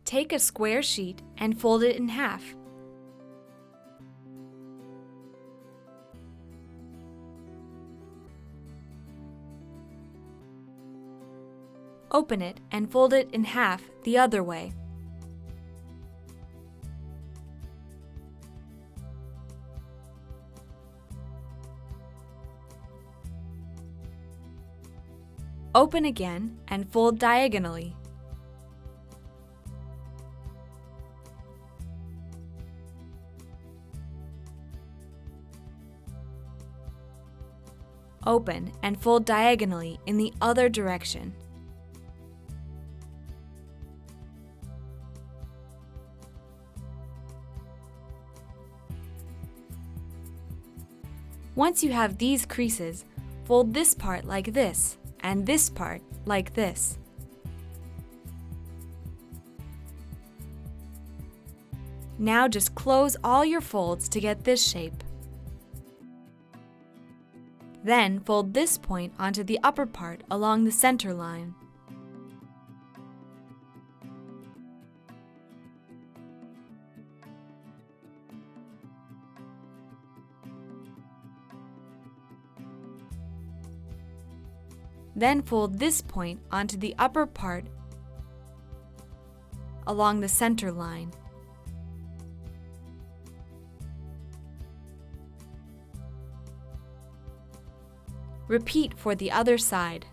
Take a square sheet and fold it in half. Open it and fold it in half the other way. Open again and fold diagonally. Open and fold diagonally in the other direction. Once you have these creases, fold this part like this and this part like this. Now just close all your folds to get this shape. Then fold this point onto the upper part along the center line. Then fold this point onto the upper part along the center line. Repeat for the other side.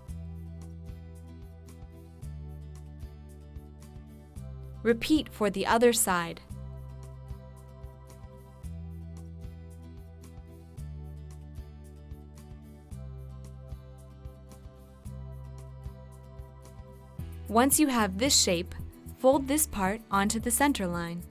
Repeat for the other side. Once you have this shape, fold this part onto the center line.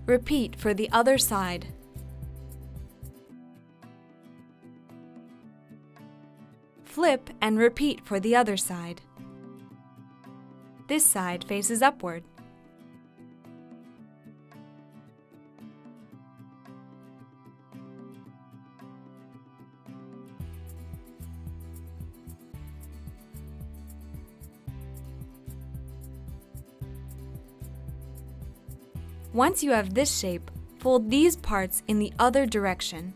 Repeat for the other side. Flip and repeat for the other side. This side faces upward. Once you have this shape, fold these parts in the other direction.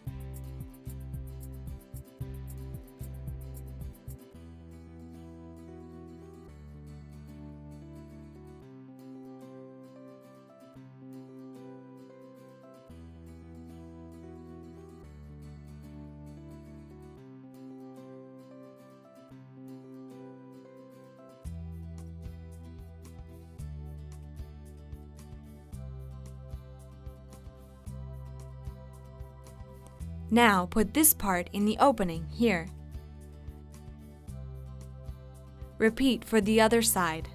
Now put this part in the opening here. Repeat for the other side.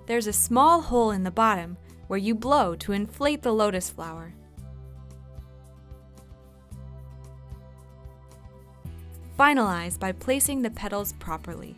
There's a small hole in the bottom where you blow to inflate the lotus flower. Finalize by placing the petals properly.